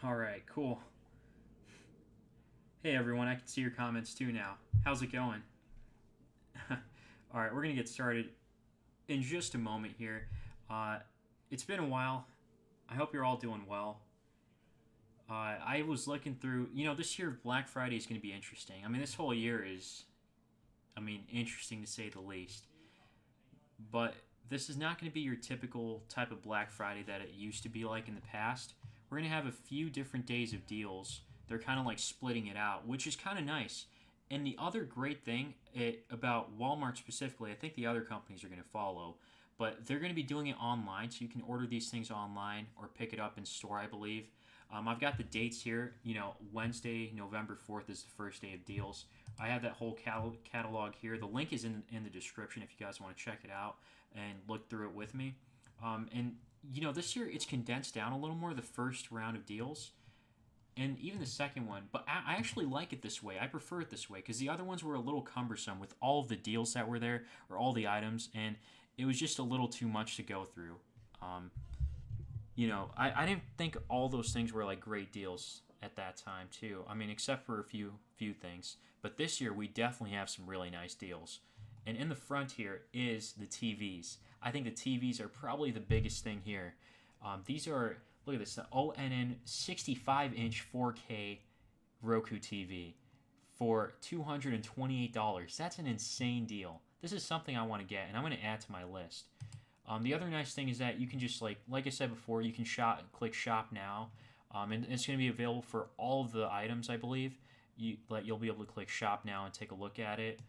All right, cool. Hey everyone, I can see your comments too now. How's it going? All right, we're gonna get started in just a moment here. Uh, it's been a while. I hope you're all doing well. I was looking through. This year Black Friday is gonna be interesting. I mean, this whole year is, interesting to say the least. But this is not gonna be your typical type of Black Friday that it used to be like in the past. We're gonna have a few different days of deals. They're kind of like splitting it out, which is kind of nice. And the other great thing about Walmart specifically, I think the other companies are going to follow, but they're going to be doing it online, so you can order these things online or pick it up in store, I believe. I've got the dates here. Wednesday, November 4th is the first day of deals. I have that whole catalog here. The link is in the description if you guys want to check it out and look through it with me. And this year it's condensed down a little more, the first round of deals and even the second one. But I actually like it this way. I prefer it this way because the other ones were a little cumbersome with all of the deals that were there or all the items, and it was just a little too much to go through. Um, I didn't think all those things were like great deals at that time too. I mean, except for a few things. But this year we definitely have some really nice deals. And in the front here is the TVs. I think the TVs are probably the biggest thing here. These are, look at this, the ONN 65-inch 4K Roku TV for $228. That's an insane deal. This is something I want to get, and I'm going to add to my list. The other nice thing is that you can just like I said before, you can click shop now, and it's going to be available for all of the items, I believe. You'll be able to click shop now and take a look at it.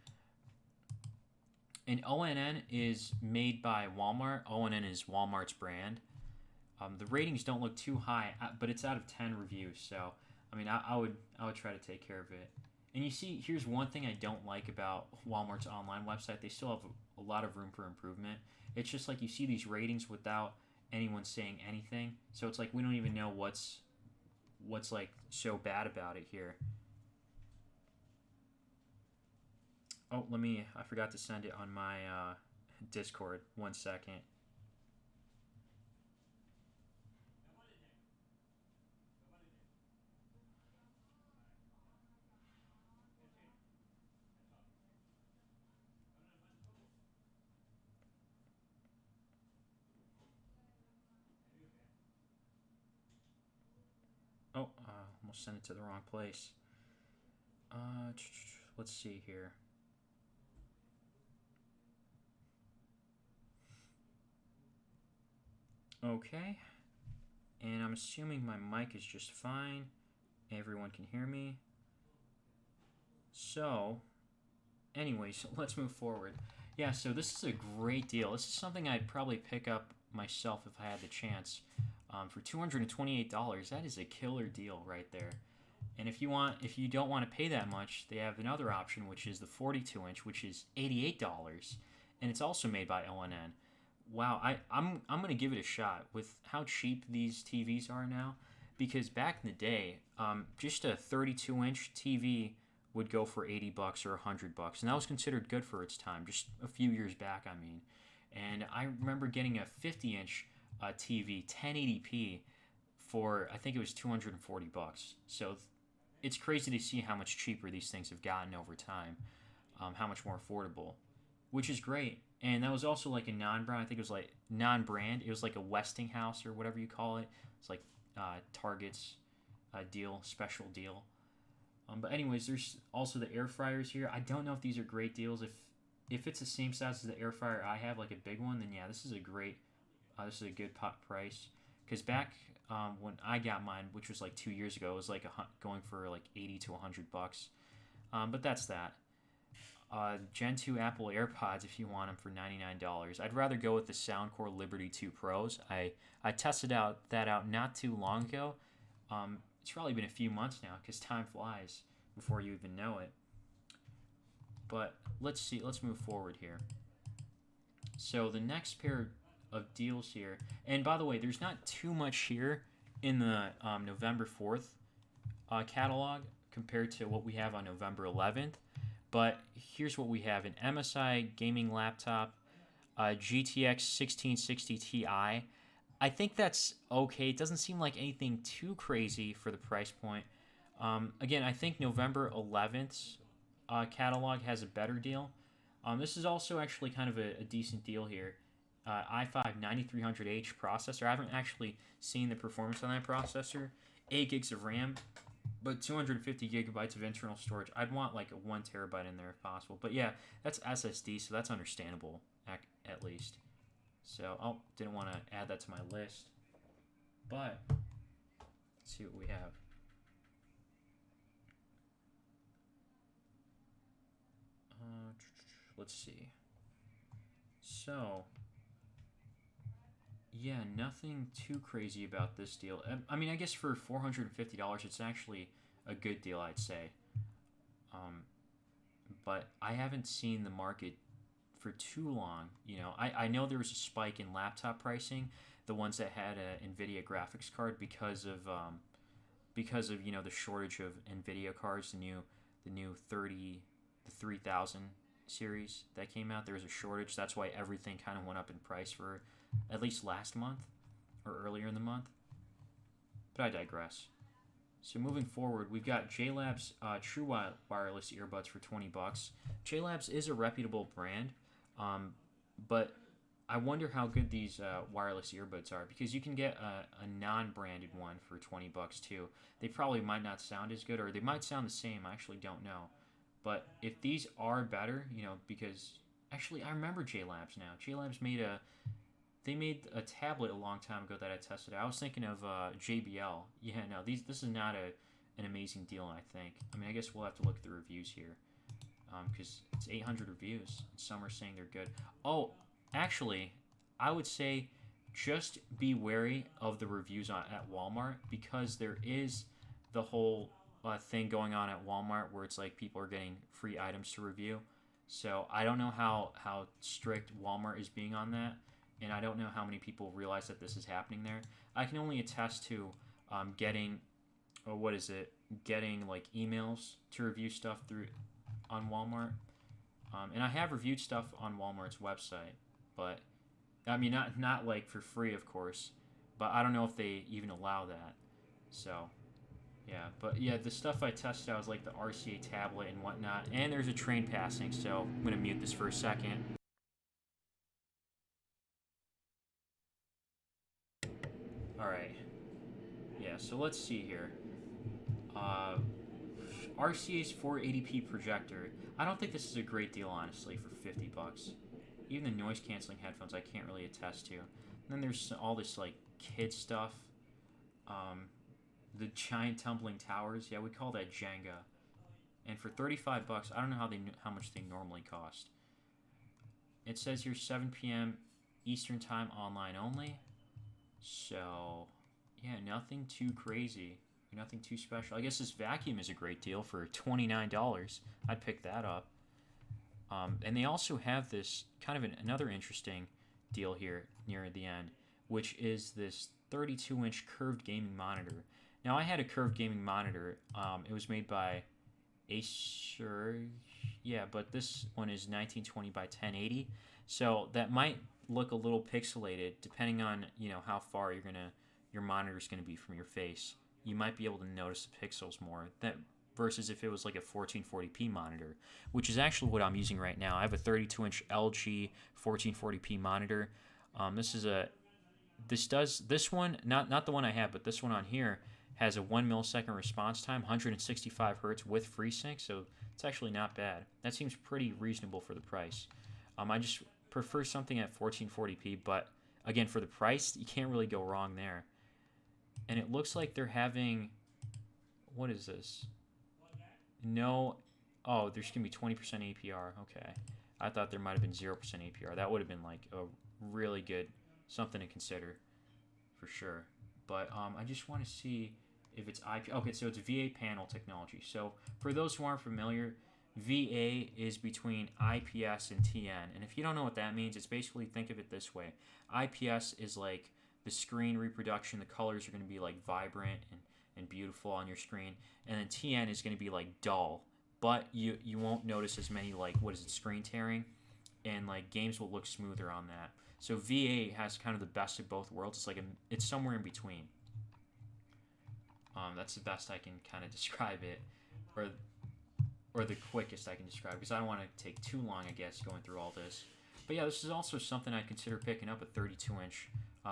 And ONN is made by Walmart. ONN is Walmart's brand. The ratings don't look too high, but it's out of 10 reviews. So, I mean, I would try to take care of it. And you see, here's one thing I don't like about Walmart's online website. They still have a lot of room for improvement. It's just like you see these ratings without anyone saying anything. So it's like we don't even know what's like so bad about it here. Oh, I forgot to send it on my Discord. 1 second. Oh, almost sent it to the wrong place. Let's see here. Okay, and I'm assuming my mic is just fine. Everyone can hear me. So, anyways, let's move forward. Yeah, so this is a great deal. This is something I'd probably pick up myself if I had the chance. For $228, that is a killer deal right there. And if you don't want to pay that much, they have another option, which is the 42-inch, which is $88, and it's also made by ONN. Wow, I'm gonna give it a shot with how cheap these TVs are now, because back in the day, just a 32-inch TV would go for $80 or $100, and that was considered good for its time. Just a few years back, I mean. And I remember getting a 50-inch TV, 1080p, for I think it was $240. So it's crazy to see how much cheaper these things have gotten over time, how much more affordable, which is great. And that was also like a non-brand. I think it was like non-brand. It was like a Westinghouse or whatever you call it. It's like Target's special deal. But anyways, there's also the air fryers here. I don't know if these are great deals. If it's the same size as the air fryer I have, like a big one, then yeah, this is a great. This is a good price. Because back when I got mine, which was like 2 years ago, it was like going for like $80 to $100. But that's that. Gen 2 Apple AirPods if you want them for $99. I'd rather go with the Soundcore Liberty 2 Pros. I tested that out not too long ago. It's probably been a few months now because time flies before you even know it. But let's move forward here. So the next pair of deals here, and by the way, there's not too much here in the November 4th catalog compared to what we have on November 11th. But here's what we have: an MSI gaming laptop, GTX 1660 Ti. I think that's okay. It doesn't seem like anything too crazy for the price point. Again, I think November 11th catalog has a better deal. This is also actually kind of a decent deal here. i5 9300H processor. I haven't actually seen the performance on that processor. 8 gigs of RAM, but 250 gigabytes of internal storage. I'd want like a 1 terabyte in there if possible. But yeah, that's SSD, so that's understandable at least. So I didn't want to add that to my list. But let's see what we have. Let's see. So, yeah, nothing too crazy about this deal. I mean, I guess for $450, it's actually a good deal, I'd say. Um, but I haven't seen the market for too long. I know there was a spike in laptop pricing, the ones that had a NVIDIA graphics card because of the shortage of NVIDIA cards, the new 3000 series that came out. There was a shortage. That's why everything kind of went up in price for at least last month or earlier in the month. But I digress. So moving forward, we've got JLab's True Wireless earbuds for $20. JLab's is a reputable brand, but I wonder how good these wireless earbuds are because you can get a non-branded one for $20 too. They probably might not sound as good, or they might sound the same. I actually don't know. But if these are better, because actually I remember JLabs now. JLabs made a tablet a long time ago that I tested. I was thinking of JBL. Yeah, no, this is not an amazing deal. I think. I mean, I guess we'll have to look at the reviews here, because it's 800 reviews and some are saying they're good. Oh, actually, I would say just be wary of the reviews at Walmart because there is the whole thing going on at Walmart where it's like people are getting free items to review. So I don't know how strict Walmart is being on that, and I don't know how many people realize that this is happening there. I can only attest to getting, or what is it, getting like emails to review stuff through on Walmart, and I have reviewed stuff on Walmart's website, but I mean not like for free, of course, but I don't know if they even allow that. So yeah, but yeah, the stuff I tested out was like the RCA tablet and whatnot, and there's a train passing, so I'm gonna mute this for a second. All right, yeah, so let's see here. Uh, RCA's 480p projector. I don't think this is a great deal, honestly, for $50. Even the noise canceling headphones, I can't really attest to. And then there's all this like kid stuff. Um, the giant tumbling towers. Yeah, we call that Jenga. And for $35, I don't know how much they normally cost. It says here 7 p.m. Eastern time online only. So, yeah, nothing too crazy. Nothing too special. I guess this vacuum is a great deal for $29. I'd pick that up. And they also have this kind of another interesting deal here near the end, which is this 32-inch curved gaming monitor. Now, I had a curved gaming monitor. It was made by Acer. Yeah, but this one is 1920 by 1080. So that might look a little pixelated depending on, how far your monitor is going to be from your face. You might be able to notice the pixels more. That versus if it was like a 1440p monitor, which is actually what I'm using right now. I have a 32-inch LG 1440p monitor. This one, not the one I have, but this one on here has a 1 millisecond response time, 165 hertz with FreeSync, so it's actually not bad. That seems pretty reasonable for the price. I just prefer something at 1440p, but again, for the price, you can't really go wrong there. And it looks like they're having, what is this? No, oh, there's going to be 20% APR. Okay. I thought there might have been 0% APR. That would have been like a really good, something to consider for sure. But I just want to see if it's IP. Okay, so it's VA panel technology. So for those who aren't familiar, VA is between IPS and TN. And if you don't know what that means, it's basically, think of it this way. IPS is like the screen reproduction. The colors are going to be like vibrant and beautiful on your screen. And then TN is going to be like dull. But you won't notice as many like, what is it, screen tearing. And like games will look smoother on that. So V8 has kind of the best of both worlds. It's somewhere in between. That's the best I can kind of describe it, or the quickest I can describe, because I don't want to take too long, I guess, going through all this. But yeah, this is also something I'd consider picking up, a 32-inch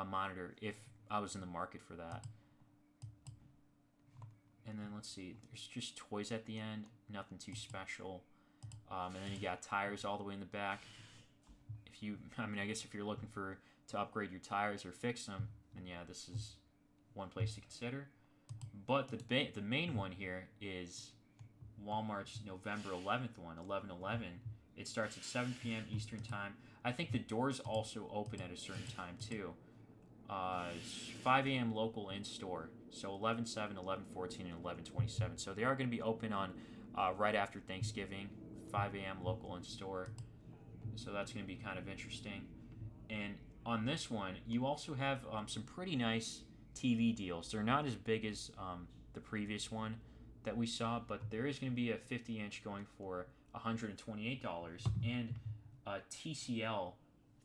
monitor if I was in the market for that. And then let's see, there's just toys at the end, nothing too special. And then you got tires all the way in the back. I guess if you're looking to upgrade your tires or fix them, then yeah, this is one place to consider. But the main one here is Walmart's November 11th one, 11/11. It starts at 7 p.m. Eastern Time. I think the doors also open at a certain time too. 5 a.m. local in-store. So 11/7, 11/14, and 11/27. So they are going to be open on right after Thanksgiving, 5 a.m. local in-store. So that's going to be kind of interesting. And on this one, you also have some pretty nice TV deals. They're not as big as the previous one that we saw, but there is going to be a 50-inch going for $128 and a TCL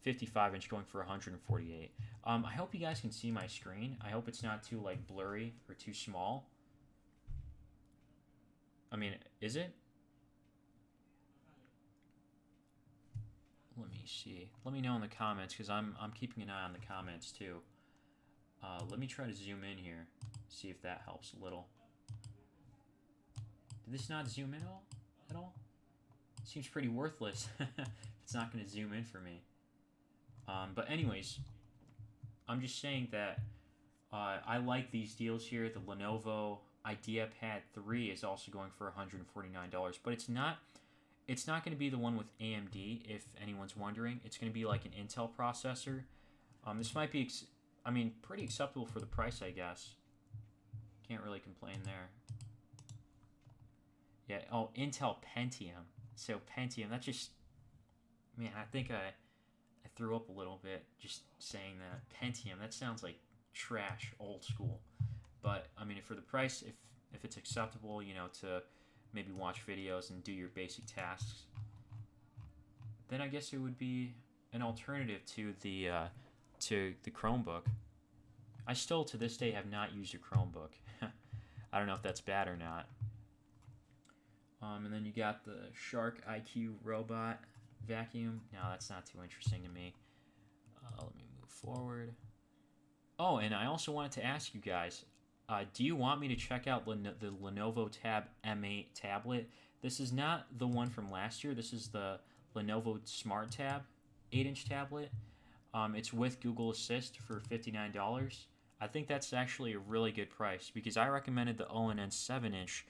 55-inch going for $148. I hope you guys can see my screen. I hope it's not too blurry or too small. I mean, is it? Let me see. Let me know in the comments, because I'm keeping an eye on the comments too. Let me try to zoom in here, see if that helps a little. Did this not zoom in at all? Seems pretty worthless. It's not going to zoom in for me. But anyways, I'm just saying that I like these deals here. The Lenovo IdeaPad 3 is also going for $149, but it's not going to be the one with AMD, if anyone's wondering. It's going to be like an Intel processor. This might be, pretty acceptable for the price, I guess. Can't really complain there. Yeah, oh, Intel Pentium. So Pentium, that's just, man, I think I threw up a little bit just saying that. Pentium, that sounds like trash, old school. But, for the price, if it's acceptable, to maybe watch videos and do your basic tasks, then I guess it would be an alternative to the Chromebook. I still, to this day, have not used a Chromebook. I don't know if that's bad or not. And then you got the Shark IQ robot vacuum. No, that's not too interesting to me. Let me move forward. Oh, and I also wanted to ask you guys, do you want me to check out the Lenovo Tab M8 tablet? This is not the one from last year. This is the Lenovo Smart Tab 8-inch tablet. It's with Google Assist for $59. I think that's actually a really good price, because I recommended the ONN 7-inch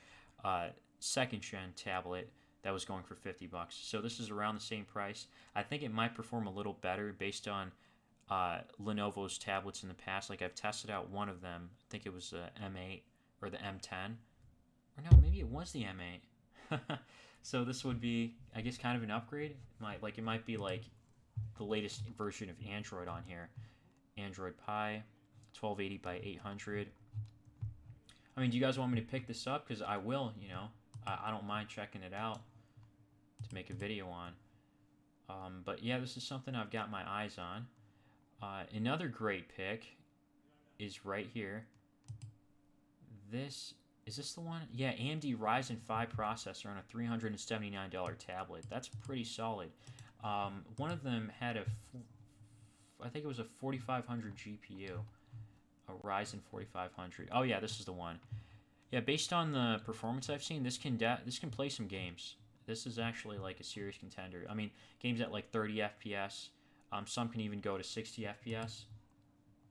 second gen tablet that was going for $50. So this is around the same price. I think it might perform a little better based on Lenovo's tablets in the past. I've tested out one of them. I think it was the M8 or the M10. Or no, maybe it was the M8. So this would be, I guess, kind of an upgrade. It might be like the latest version of Android on here. Android Pie, 1280 by 800. Do you guys want me to pick this up? Because I will, I don't mind checking it out to make a video on. But yeah, this is something I've got my eyes on. Another great pick is right here. Is this the one? Yeah, AMD Ryzen 5 processor on a $379 tablet. That's pretty solid. One of them had I think it was a 4500 GPU, a Ryzen 4500. Oh yeah, this is the one. Yeah, based on the performance I've seen, this can play some games. This is actually a serious contender. Games at 30 FPS. Some can even go to 60 FPS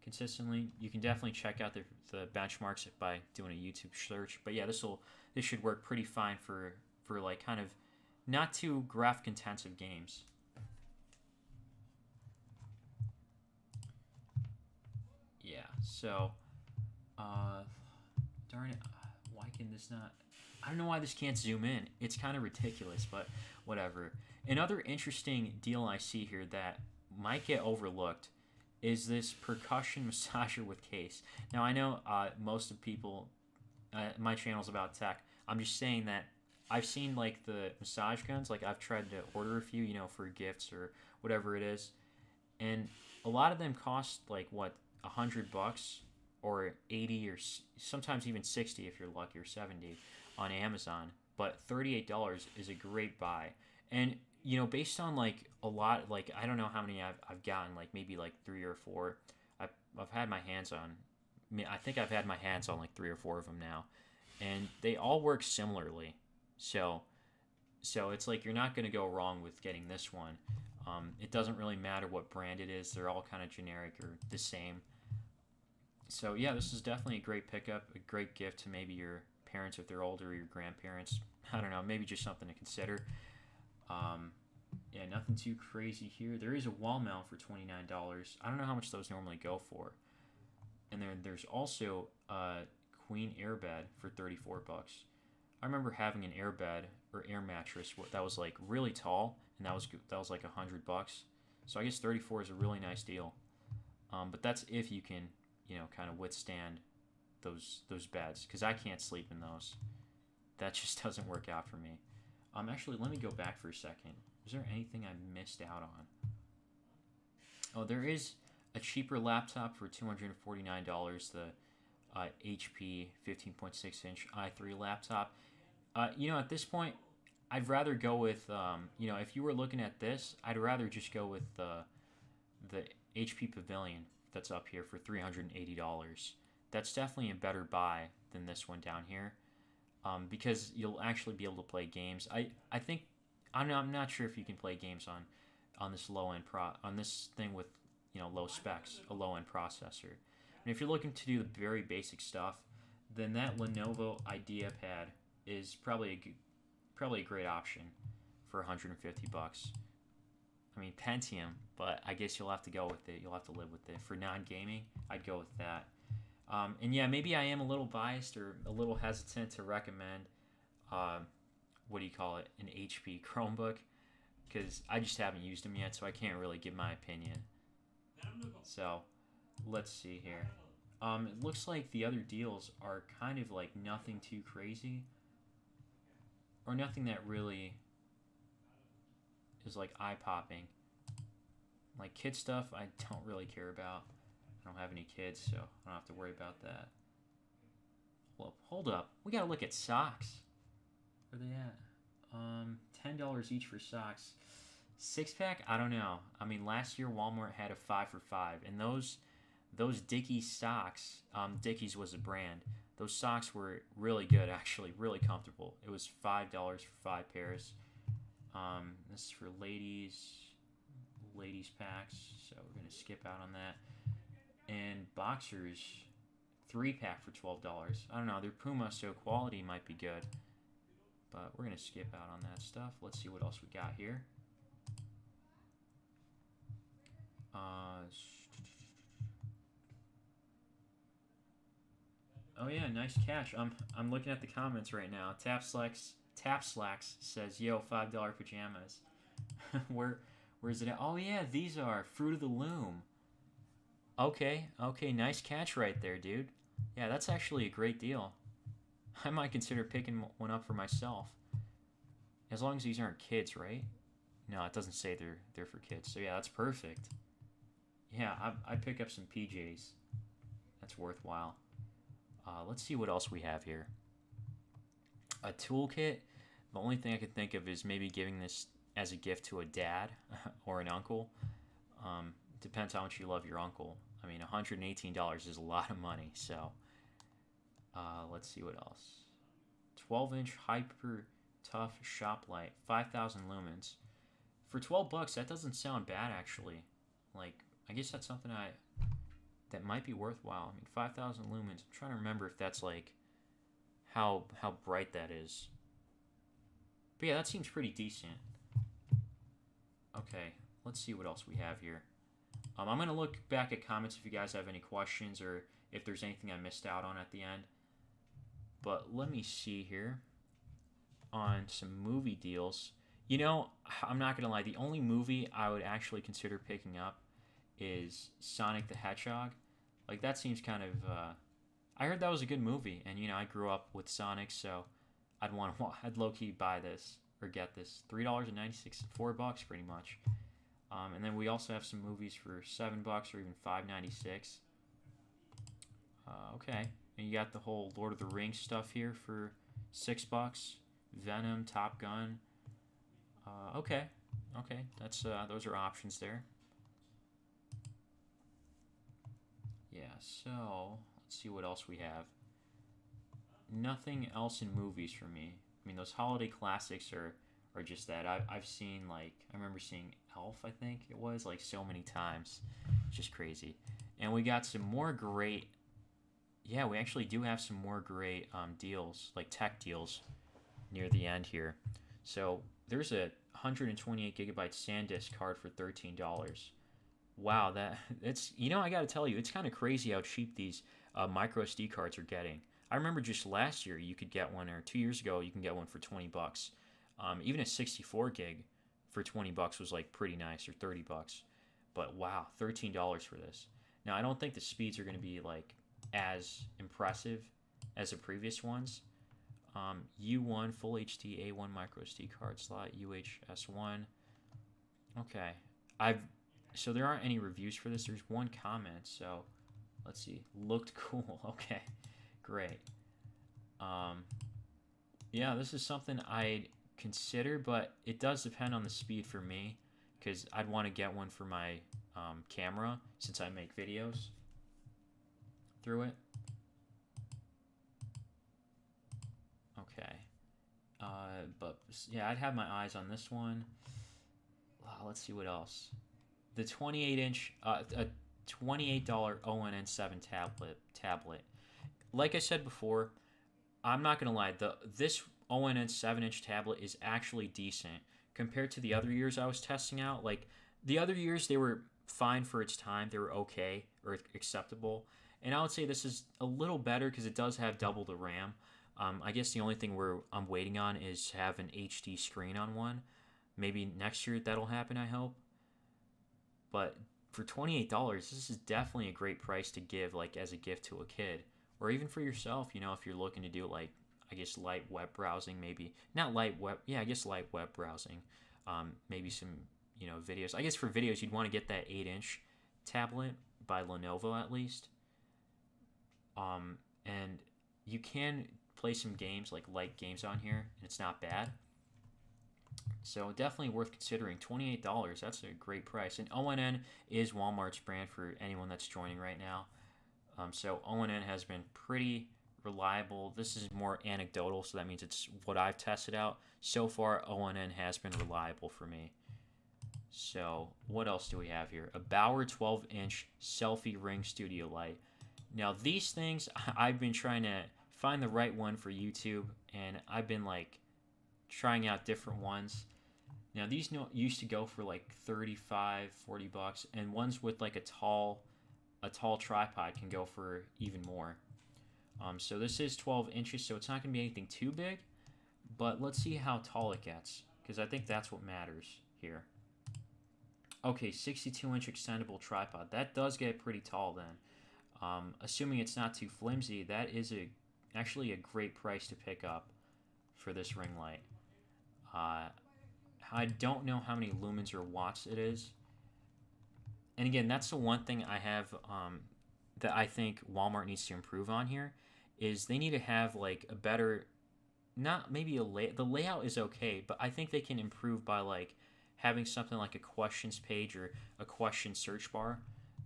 consistently. You can definitely check out the benchmarks by doing a YouTube search. But yeah, this should work pretty fine for kind of not too graphic intensive games. Yeah, so darn it, why can this not? I don't know why this can't zoom in. It's kind of ridiculous, but whatever. Another interesting deal I see here that might get overlooked is this percussion massager with case. Now, I know most of people, my channel's about tech. I'm just saying that I've seen the massage guns. I've tried to order a few, for gifts or whatever it is. And a lot of them cost like what, $100 or 80 or sometimes even 60 if you're lucky, or 70 on Amazon. But $38 is a great buy. And based on like a lot, like I don't know how many I've gotten, like maybe like three or four. I've had my hands on. I think I've had my hands on like three or four of them now, and they all work similarly. So it's like you're not going to go wrong with getting this one. It doesn't really matter what brand it is; they're all kind of generic or the same. So yeah, this is definitely a great pickup, a great gift to maybe your parents if they're older, or your grandparents. I don't know, maybe just something to consider. Um, yeah, nothing too crazy here. There is a wall mount for $29. I don't know how much those normally go for. And then there's also a queen airbed for $34. I remember having an airbed or air mattress that was like really tall, and that was like $100. So I guess 34 is a really nice deal. But that's if you can, kind of withstand those beds, because I can't sleep in those. That just doesn't work out for me. Actually, let me go back for a second. Was there anything I missed out on? Oh, there is a cheaper laptop for $249. The HP 15.6-inch i3 laptop. At this point, I'd rather go with, if you were looking at this, I'd rather just go with the HP Pavilion that's up here for $380. That's definitely a better buy than this one down here, because you'll actually be able to play games. I think I'm not sure if you can play games on this low end on this thing with low specs, a low end processor. And if you're looking to do the very basic stuff, then that Lenovo IdeaPad is probably a great option for $150. I mean, Pentium, but I guess you'll have to go with it. You'll have to live with it. For non-gaming, I'd go with that. And yeah, maybe I am a little biased or a little hesitant to recommend, what do you call it, an HP Chromebook, because I just haven't used them yet, so I can't really give my opinion. So, let's see here. It looks like the other deals are kind of like nothing too crazy, or nothing that really is like eye-popping. Like kid stuff, I don't really care about. I don't have any kids, so I don't have to worry about that. Well, hold up. We gotta look at socks. Where are they at? $10 each for socks. 6-pack? I don't know. I mean, last year Walmart had a 5 for 5, and those Dickies socks. Dickies was a brand. Those socks were really good, actually, really comfortable. It was $5 for 5 pairs. This is for ladies packs, so we're gonna skip out on that. And boxers, 3-pack for $12. I don't know, they're Puma, so quality might be good, but we're gonna skip out on that stuff. Let's see what else we got here. Oh yeah, nice catch. I'm looking at the comments right now. Tap Slacks says, "Yo, $5 pajamas." Where's it at? Oh yeah, these are Fruit of the Loom. Okay, nice catch right there, dude. Yeah, that's actually a great deal. I might consider picking one up for myself. As long as these aren't kids, right? No, it doesn't say they're for kids. So yeah, that's perfect. Yeah, I'd pick up some PJs. That's worthwhile. Let's see what else we have here. A toolkit. The only thing I could think of is maybe giving this as a gift to a dad or an uncle. Depends how much you love your uncle. I mean, $118 is a lot of money. So let's see what else. 12-inch hyper tough shop light, 5,000 lumens. For $12, that doesn't sound bad actually. Like, I guess that's something that might be worthwhile. I mean, 5,000 lumens. I'm trying to remember if that's like how bright that is. But yeah, that seems pretty decent. Okay, let's see what else we have here. I'm going to look back at comments if you guys have any questions or if there's anything I missed out on at the end. But let me see here on some movie deals. I'm not going to lie. The only movie I would actually consider picking up is Sonic the Hedgehog. Like, that seems kind of... I heard that was a good movie, and, I grew up with Sonic, so I'd low-key buy this, or get this. $3.96, $4 pretty much. And then we also have some movies for $7 or even $5.96. Okay, and you got the whole Lord of the Rings stuff here for $6. Venom, Top Gun. Okay, that's those are options there. Yeah, so let's see what else we have. Nothing else in movies for me. I mean, those holiday classics are just that. I've seen, like, I remember seeing Elf, I think it was, like, so many times. It's just crazy. And we got some more great, yeah, we actually do have some more great deals, like tech deals near the end here. So there's a 128 gigabyte SanDisk card for $13. Wow, it's, I got to tell you, it's kind of crazy how cheap these micro SD cards are getting. I remember just last year you could get one, or 2 years ago you can get one for $20. Even a 64 gig for $20 was like pretty nice, or $30. But wow, $13 for this. Now I don't think the speeds are going to be like as impressive as the previous ones. U1 Full HD A1 micro SD card slot, UHS1. Okay, so there aren't any reviews for this. There's one comment, so let's see. Looked cool. Okay, great. Yeah, this is something I'd consider, but it does depend on the speed for me, because I'd want to get one for my camera since I make videos through it. Okay. But yeah, I'd have my eyes on this one. Let's see what else. The 28-inch, a $28 ONN7 tablet. Like I said before, I'm not gonna lie. This ONN 7-inch tablet is actually decent compared to the other years I was testing out. Like the other years, they were fine for its time. They were okay or acceptable. And I would say this is a little better because it does have double the RAM. I guess the only thing I'm waiting on is to have an HD screen on one. Maybe next year that'll happen, I hope. But for $28, this is definitely a great price to give, like, as a gift to a kid. Or even for yourself, if you're looking to do, like, I guess light web browsing, maybe. Not light web, yeah, I guess light web browsing. Maybe some, videos. I guess for videos, you'd want to get that 8-inch tablet by Lenovo at least. And you can play some games, like light games on here, and it's not bad. So definitely worth considering. $28, that's a great price. And ONN is Walmart's brand for anyone that's joining right now. So ONN has been pretty reliable. This is more anecdotal, so that means it's what I've tested out. So far, ONN has been reliable for me. So what else do we have here? A Bauer 12-inch Selfie Ring Studio Light. Now these things, I've been trying to find the right one for YouTube, and I've been like trying out different ones. Now these used to go for like $35, $40, and ones with like a tall tripod can go for even more. So this is 12 inches, so it's not going to be anything too big, but let's see how tall it gets, because I think that's what matters here. Okay, 62-inch extendable tripod. That does get pretty tall then. Assuming it's not too flimsy, that is actually a great price to pick up for this ring light. I don't know how many lumens or watts it is. And again, that's the one thing I have that I think Walmart needs to improve on here, is they need to have like a better, not maybe the layout is okay, but I think they can improve by like having something like a questions page or a question search bar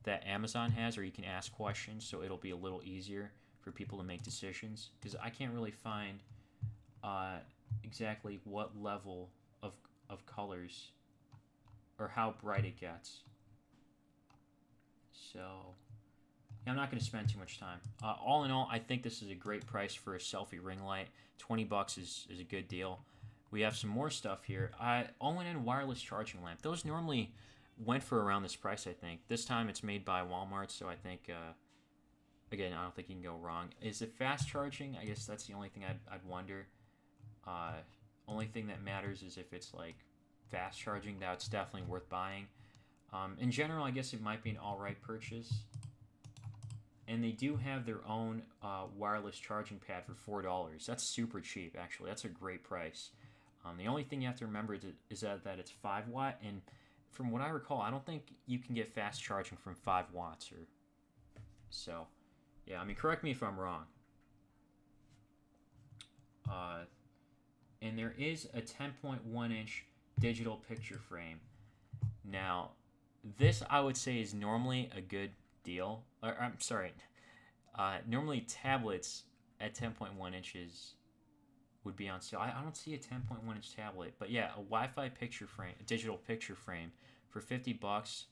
that Amazon has, or you can ask questions, so it'll be a little easier for people to make decisions, because I can't really find exactly what level of colors or how bright it gets. So yeah, I'm not going to spend too much time. All in all, I think this is a great price for a Selfie ring light. $20 is a good deal. We have some more stuff here. ONN wireless charging lamp. Those normally went for around this price, I think. This time it's made by Walmart, so I think, again, I don't think you can go wrong. Is it fast charging? I guess that's the only thing I'd wonder. Only thing that matters is if it's like fast charging. That's definitely worth buying. In general, I guess it might be an alright purchase. And they do have their own wireless charging pad for $4. That's super cheap, actually. That's a great price. The only thing you have to remember is that it's 5 watt, and from what I recall, I don't think you can get fast charging from 5 watts or so. Yeah, I mean, correct me if I'm wrong. Uh, and there is a 10.1 inch digital picture frame. Now, this I would say is normally a good deal. Or, I'm sorry, normally tablets at 10.1 inches would be on sale. I don't see a 10.1 inch tablet, but yeah, a Wi-Fi picture frame, a digital picture frame for $50.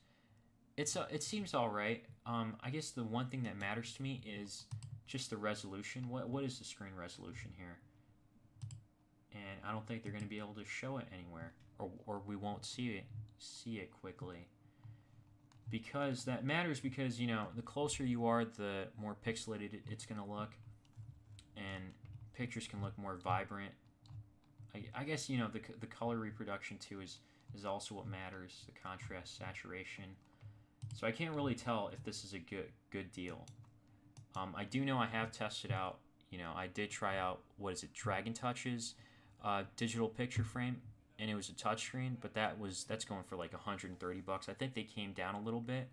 It seems all right. I guess the one thing that matters to me is just the resolution. What is the screen resolution here? And I don't think they're going to be able to show it anywhere, or we won't see it quickly. Because that matters, because the closer you are, the more pixelated it's going to look, and pictures can look more vibrant. I guess the color reproduction too is also what matters, the contrast, saturation. So I can't really tell if this is a good deal. I do know I have tested out. I did try out, what is it, Dragon Touch's digital picture frame, and it was a touchscreen, but that's going for like $130. I think they came down a little bit.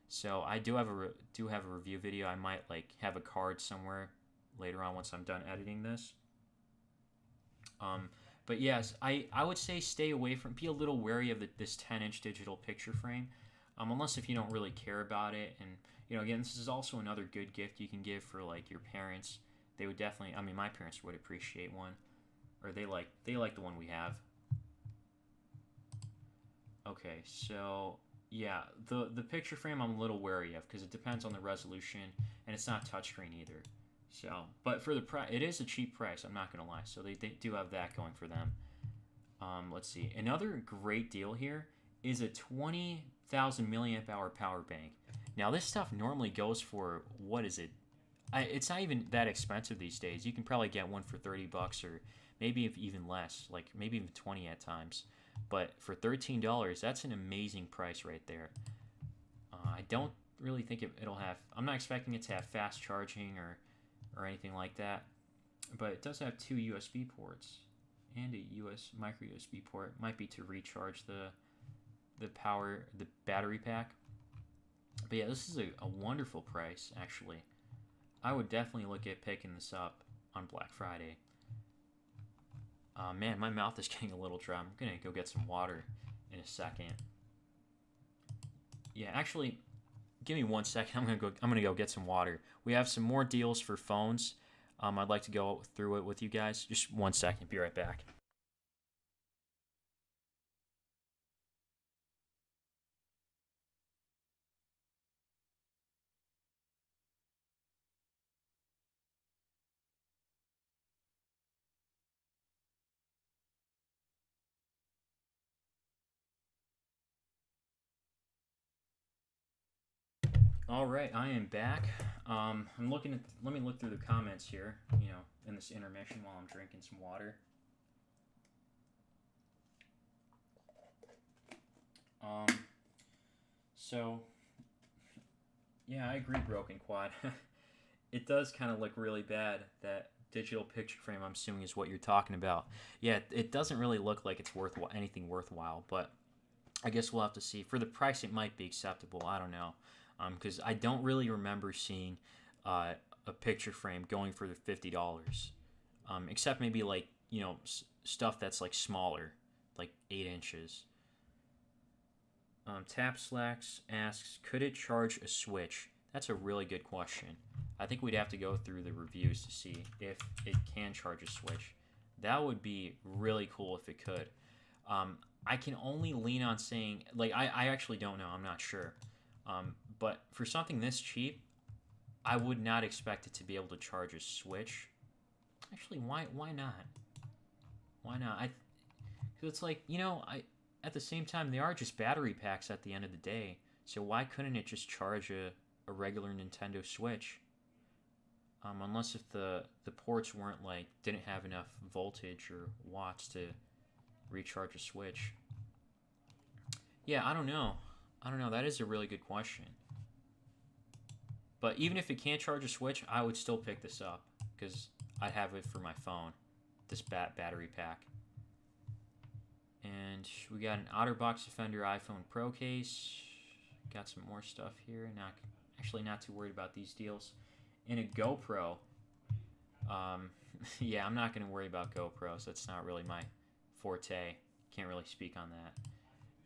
So I do have a review video. I might like have a card somewhere later on once I'm done editing this. But yes, I would say stay away from, be a little wary of this 10-inch digital picture frame, unless if you don't really care about it. And again, this is also another good gift you can give for like your parents. They would definitely. I mean, my parents would appreciate one, or they like the one we have. Okay, so yeah, the picture frame I'm a little wary of because it depends on the resolution, and it's not touchscreen either. So, but for the price, it is a cheap price. I'm not gonna lie. So they do have that going for them. Let's see. Another great deal here is a 20,000 milliamp hour power bank. Now this stuff normally goes for, what is it? It's not even that expensive these days. You can probably get one for $30 or maybe even less, like maybe even 20 at times. But for $13, that's an amazing price right there. I don't really think it'll have. I'm not expecting it to have fast charging or anything like that. But it does have 2 USB ports and a micro USB port. Might be to recharge the battery pack. But yeah, this is a wonderful price, actually. I would definitely look at picking this up on Black Friday. Man, my mouth is getting a little dry. I'm gonna go get some water in a second. Yeah, actually, give me 1 second. I'm gonna go get some water. We have some more deals for phones. I'd like to go through it with you guys. Just 1 second. Be right back. All right, I am back. I'm looking at. Let me look through the comments here. In this intermission while I'm drinking some water. Um, so yeah, I agree, Broken Quad. It does kind of look really bad. That digital picture frame, I'm assuming, is what you're talking about. Yeah, it doesn't really look like it's anything worthwhile, but I guess we'll have to see. For the price, it might be acceptable. I don't know, because I don't really remember seeing a picture frame going for the $50, except maybe like stuff that's like smaller, like 8 inches. Tap Slacks asks, could it charge a Switch? That's a really good question. I think we'd have to go through the reviews to see if it can charge a Switch. That would be really cool if it could. I can only lean on saying, like, I actually don't know. I'm not sure. But for something this cheap, I would not expect it to be able to charge a Switch. Actually, why not? Why not? Because it's like, at the same time, they are just battery packs at the end of the day. So why couldn't it just charge a regular Nintendo Switch? Unless if the ports didn't have enough voltage or watts to recharge a Switch. Yeah, I don't know. That is a really good question. But even if it can't charge a Switch, I would still pick this up because I have it for my phone. This battery pack. And we got an OtterBox Defender iPhone Pro case. Got some more stuff here. Not too worried about these deals. And a GoPro. Yeah, I'm not going to worry about GoPros. That's not really my forte. Can't really speak on that.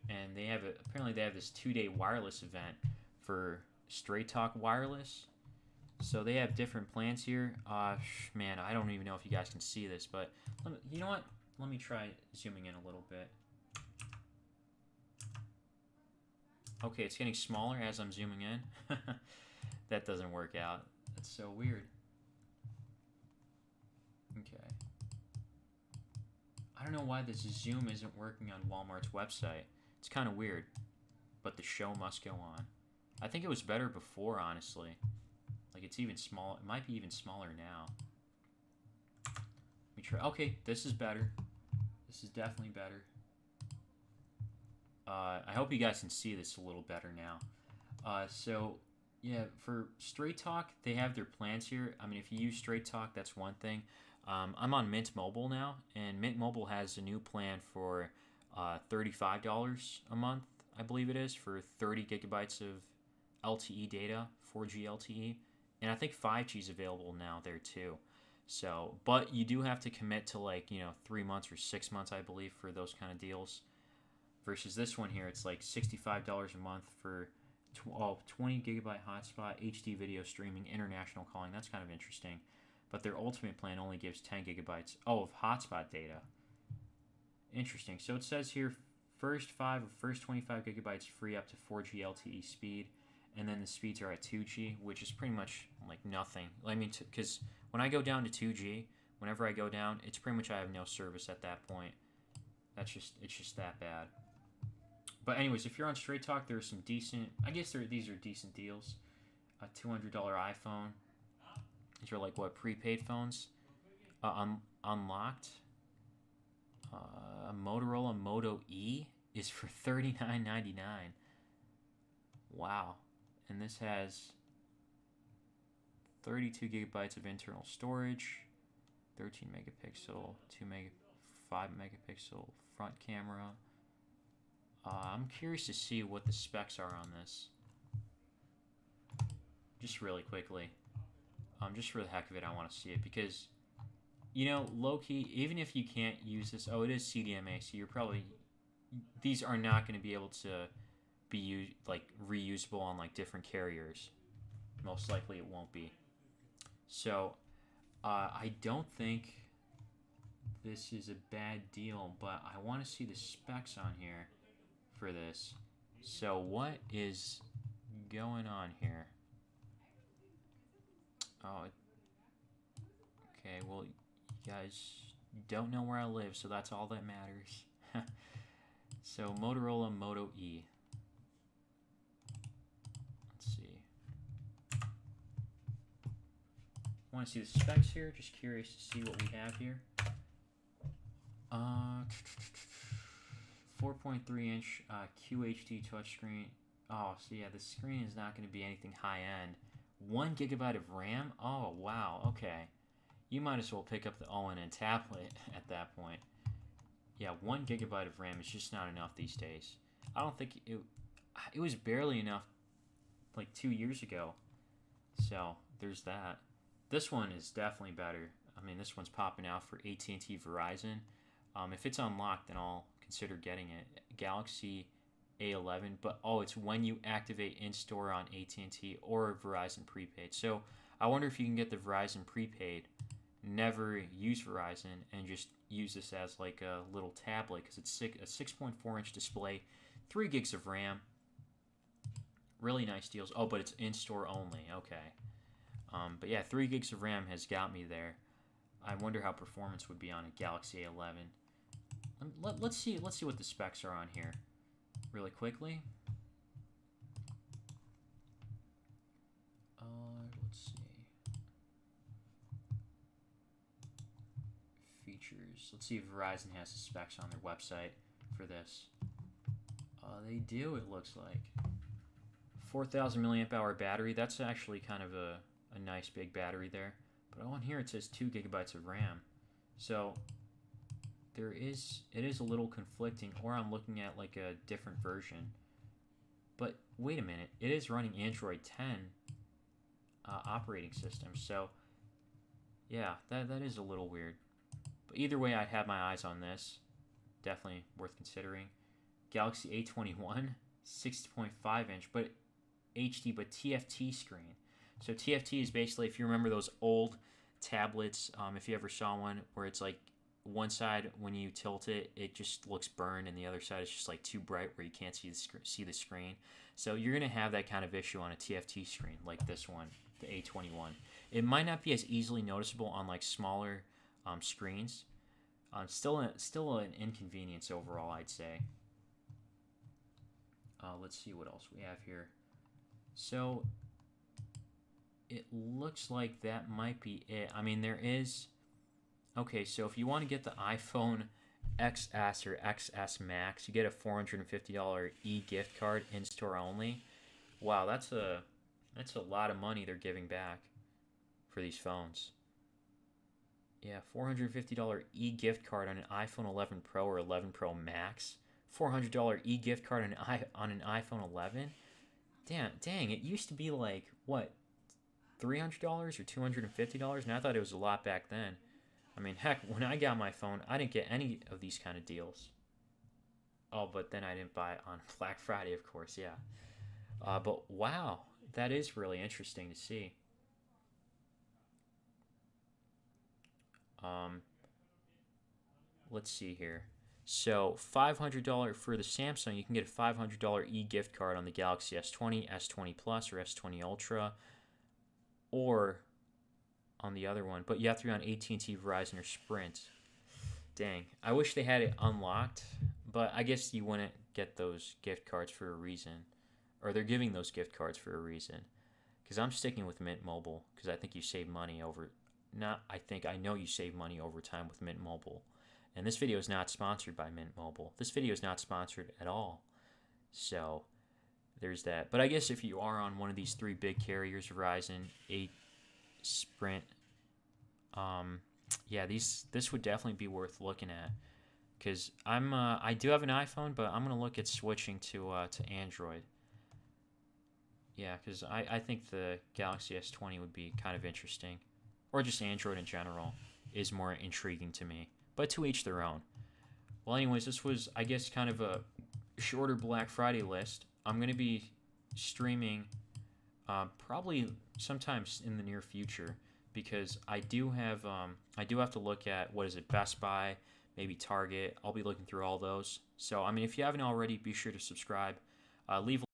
And apparently they have this 2-day wireless event for Straight Talk Wireless. So they have different plans here. Man, I don't even know if you guys can see this, but you know what? Let me try zooming in a little bit. Okay, it's getting smaller as I'm zooming in. That doesn't work out. That's so weird. Okay. I don't know why this zoom isn't working on Walmart's website. It's kind of weird, but the show must go on. I think it was better before, honestly. Like, it's even small. It might be even smaller now. Let me try. Okay, this is better. This is definitely better. I hope you guys can see this a little better now. So, yeah, for Straight Talk, they have their plans here. I mean, if you use Straight Talk, that's one thing. I'm on Mint Mobile now, and Mint Mobile has a new plan for $35 a month, I believe it is, for 30 gigabytes of LTE data, 4G LTE. And I think 5G is available now there too. So, but you do have to commit to 3 months or 6 months, I believe, for those kind of deals. Versus this one here, it's like $65 a month for 20 gigabyte hotspot, HD video streaming, international calling. That's kind of interesting. But their ultimate plan only gives 10 gigabytes of hotspot data. Interesting. So it says here, first 25 gigabytes free up to 4G LTE speed. And then the speeds are at 2G, which is pretty much like nothing. I mean, because when I go down to 2G, whenever I go down, it's pretty much I have no service at that point. It's just that bad. But anyways, if you're on Straight Talk, there's some decent, I guess these are decent deals. A $200 iPhone. These are like, what, prepaid phones? Unlocked. A Motorola Moto E is for $39.99. Wow. And this has 32 gigabytes of internal storage, 13 megapixel, 5 megapixel front camera. I'm curious to see what the specs are on this. Just really quickly. Just for the heck of it, I want to see it because, low-key, even if you can't use this, it is CDMA, so these are not going to be able to be reusable on different carriers. Most likely it won't be. So, I don't think this is a bad deal, but I want to see the specs on here for this. So what is going on here? Okay, well, you guys don't know where I live, so that's all that matters. So, Motorola Moto E. Let's see. Want to see the specs here? Just curious to see what we have here. 4.3-inch QHD touchscreen. Oh, so yeah, the screen is not going to be anything high-end. 1 gigabyte of RAM? Oh, wow, okay. You might as well pick up the all-in-one tablet at that point. Yeah, 1 gigabyte of RAM is just not enough these days. I don't think it was barely enough 2 years ago. So, there's that. This one is definitely better. I mean, this one's popping out for AT&T Verizon. If it's unlocked, then I'll consider getting it. Galaxy A11, but it's when you activate in-store on AT&T or Verizon prepaid. So I wonder if you can get the Verizon prepaid, never use Verizon, and just use this as a little tablet because it's a 6.4-inch display, 3 gigs of RAM. Really nice deals. Oh, but it's in-store only. Okay. But yeah, 3 gigs of RAM has got me there. I wonder how performance would be on a Galaxy A11. Let's see what the specs are on here really quickly. Let's see. Features. Let's see if Verizon has the specs on their website for this. They do, it looks like. 4,000 milliamp hour battery. That's actually kind of a nice big battery there. But on here it says 2 gigabytes of RAM. So it is a little conflicting, or I'm looking at like a different version. But wait a minute, it is running Android 10 operating system, so yeah, that is a little weird. But either way, I'd have my eyes on this. Definitely worth considering. Galaxy A21, 6.5 inch, but HD, but TFT screen. So TFT is basically, if you remember those old tablets, if you ever saw one where it's like one side when you tilt it, it just looks burned, and the other side is just like too bright where you can't see the screen. So you're gonna have that kind of issue on a TFT screen like this one, the A21. It might not be as easily noticeable on like smaller screens. Still an inconvenience overall, I'd say. Let's see what else we have here. So it looks like that might be it. I mean, there is. Okay, so if you want to get the iPhone XS or XS Max, you get a $450 e-gift card in store only. Wow, that's a lot of money they're giving back for these phones. Yeah, $450 e-gift card on an iPhone 11 Pro or 11 Pro Max. $400 e-gift card on an iPhone 11. Dang, it used to be like what, $300 or $250, and I thought it was a lot back then. I mean, heck, when I got my phone, I didn't get any of these kind of deals. Oh, but then I didn't buy it on Black Friday, of course, yeah. But wow, that is really interesting to see. Um, let's see here. So $500 for the Samsung, you can get a $500 e-gift card on the Galaxy S20, S20 Plus, or S20 Ultra, or on the other one. But you have to be on AT&T, Verizon, or Sprint. Dang, I wish they had it unlocked, but I guess you wouldn't get those gift cards for a reason, or they're giving those gift cards for a reason. Because I'm sticking with Mint Mobile because I think you save money over. Not I think I know you save money over time with Mint Mobile. And this video is not sponsored by Mint Mobile. This video is not sponsored at all. So there's that. But I guess if you are on one of these three big carriers, Verizon, Sprint, yeah, this would definitely be worth looking at. Because I do have an iPhone, but I'm gonna look at switching to Android. Yeah, because I think the Galaxy S20 would be kind of interesting, or just Android in general is more intriguing to me. But to each their own. Well, anyways, this was, I guess, kind of a shorter Black Friday list. I'm going to be streaming probably sometimes in the near future because I do have to look at, what is it, Best Buy, maybe Target. I'll be looking through all those. So, I mean, if you haven't already, be sure to subscribe. Leave